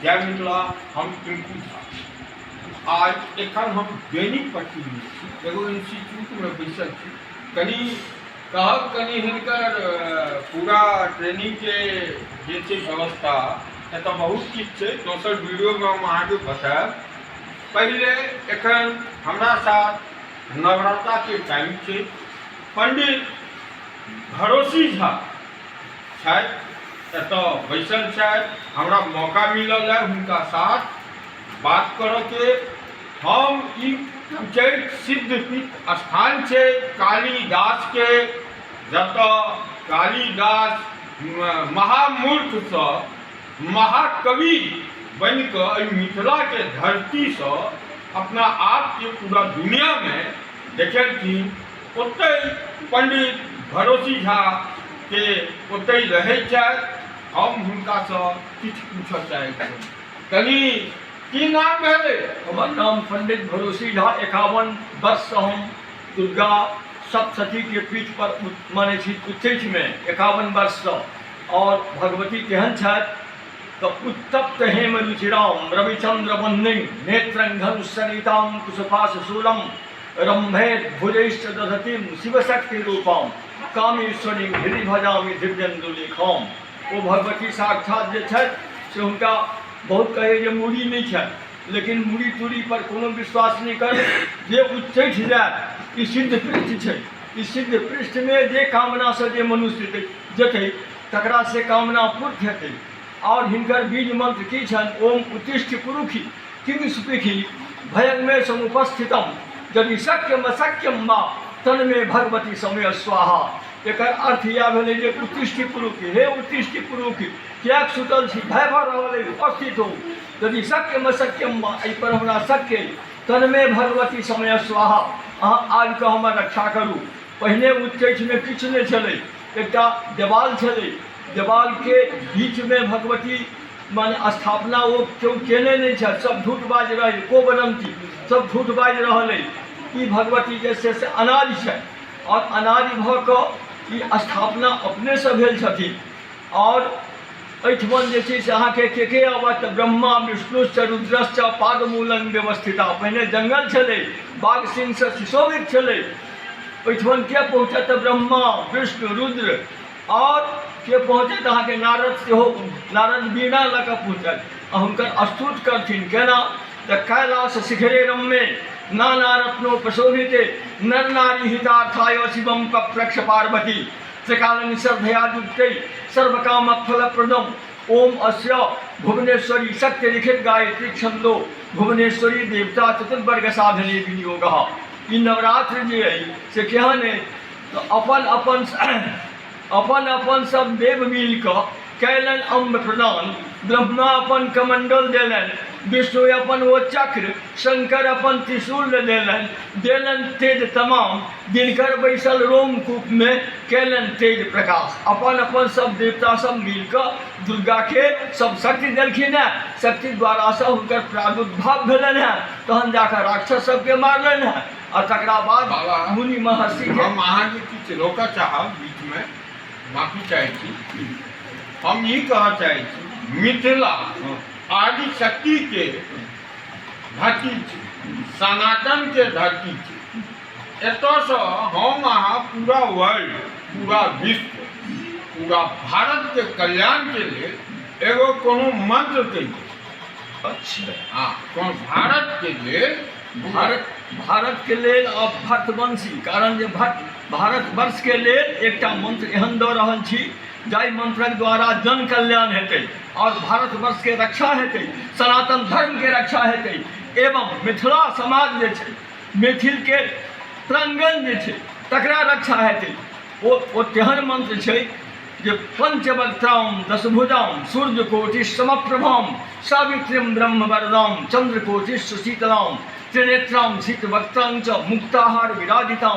जय मिथिला। हम टिंकू झा आज एखन हम बेनीपट्टी में छी, एगो इंस्टीट्यूट में बैसल छी। कनी हिनकर पूरा ट्रेनिंग के जे छै व्यवस्था एतऽ बहुत किछु छै, दोसर वीडियो में हम अहाँके बताएब। पहले एखन हमरा साथ नवरात्रा के टाइम छै, पंडित भरोसी झा छथि, एतऽ बैसल छथि। हमरा मौका मिलल है हुनका साथ बात करऽ के। हम ई उच्चैठ सिद्धपीठ स्थान छै कालिदास के, जतऽ कालिदास महामूर्खसँ महाकवि बनि कऽ एहि मिथिला के धरती से अपना आप के पूरा दुनिया में देखेलखिन। ओतै पंडित भरोसी झा के ओतै रहै छथि। हम हुनकासँ किछु पूछऽ चाहै छी। कनी की नाम भेलै? हमर नाम पंडित भरोसी झा। 51 वर्ष से हम दुर्गा सप्तशती के पीठ पर माने छी उच्चैठ में 51 वर्ष से। और भगवती केहन छथि तो उत्तप्त हेम रुचिराम रविचंद्र वन्नी नेत्रं धनुषसरितां कुशपाशशूलम रंभे भुजैश्च दधतीं शिवशक्ति रूपम कामेश्वरी हृदय भजामि दिव्येन्दुलेखम। वो भगवती साक्षात जे छथि से हुनका बहुत कहे जे मूड़ी नहीं है, लेकिन मूड़ी तूड़ी पर कोनो विश्वास नहीं कर। जे उच्चैठ जाए ई सिद्ध पृष्ठ है, इस सिद्ध पृष्ठ में जे कामना से जे मनुष्य जेते तकरा से कामना पूर्ण हेतै। और हिनकर बीज मंत्र की छनि? ओम उत्तिष्ठ पुरुषि किम सुपिखि भयं में समुपस्थितम यदि शक्यम अशक्यम वा तन्मे भगवती समय स्वाहा। एकर अर्थ यह भेलै जे उत्तिष्ठ पुरुषि, हे उत्तिष्ठ पुरुषि किएक सुतल छी, भय भऽ रहल अइ, उपस्थित हो। यदि शक्यम अशक्यम वा एहि पर हमरा शक्य अइ तन्मे भगवती समय स्वाहा, अहाँ आबि कऽ हमर रक्षा करू। पहिने उच्चैठ में किछु नहि छलै, एकटा देवाल छलै, देवाल के बीच में भगवती माने स्थापना वो क्यों केने नहीं है, सब झूठ बाज रहे, को बनमती सब झूठ बाज रहल है। ई भगवती के से अनाज है, और अनाज भऽ कऽ ई स्थापना अपने से भेल छथिन। और एहिठमन जे छै से अहाँके के अबत ब्रह्मा विष्णुश्च रुद्रश्च पादमूलं व्यवस्थिता। पहिने जंगल छलै, बाघ सिंह से सुशोभित छलै। ओहिठमन के पहुँचत? ब्रह्मा विष्णु रुद्र। और के पहुँचत? अहाँके नारद सेहो, नारद बीणा लऽ कऽ पहुँचत आ हुनकर स्तुति करथिन। केना? तऽ कैलाश शिखरे रम्ये नानारत्नोपशोभिते नर नारी हितार्थाय शिवम पप्रक्ष पार्वती त्रिकालनि श्रद्धयायुक्तै सर्वकामफलप्रदम्। ओम अस्य भुवनेश्वरी सत्य लिखित गायत्री छंदो भुवनेश्वरी देवता चतुर्वर्ग साधने विनियोगः। ई नवरात्र जे अइ से केहन अइ? तो अपन अपन सब देव मिल कऽ कैलन अम्ब प्रदान। ब्रह्मा अपन कमंडल देलन, विष्णु अपन वो चक्र, शंकर अपन त्रिशूल देलन तेज तमाम। दिनकर बैसल रोमकूप में कैलन तेज प्रकाश। अपन अपन सब देवता सब मिल कऽ दुर्गा के सब शक्ति देलखिन है। शक्ति द्वारा से हुनकर प्रादुर्भाव भेलन है, तहन जाकर राक्षस सबके मारलन है। और तकरा बाद मुनि महर्षि के हम अहाँके किछु रोकऽ चाहब बीच में, माफी चाहै छी। हम ई कहऽ चाहै छी मिथिला आदि शक्ति के धरती छै, सनातन के धरती छै। एतऽसँ हम अहाँ पूरा वर्ल्ड, पूरा विश्व, पूरा भारत के कल्याण के लेल एगो कोनो मंत्र कहिए। अच्छा हाँ, कोनो भारत के लेल, भारत के लेल अब भक्तवंशी, कारण जे भारतवर्ष के लेल एकटा मंत्र एहन दऽ रहल छी जाहि मंत्रक द्वारा जन कल्याण हेतै और भारतवर्ष के रक्षा हेतै, सनातन धर्म के रक्षा हेतै। एवं मिथिला समाज जे छै, मैथिल के प्रांगण जे छै तकरा रक्षा हेतै। ओ तेहन मंत्र छै जे पंचवक्त्रां दशभुजां सूर्यकोटि समप्रभां सावित्रीं ब्रह्मवरदां चंद्रकोटि सुशीतलां त्रिनेत्रां शीतवक्त्रां च मुक्ताहार विराजितां।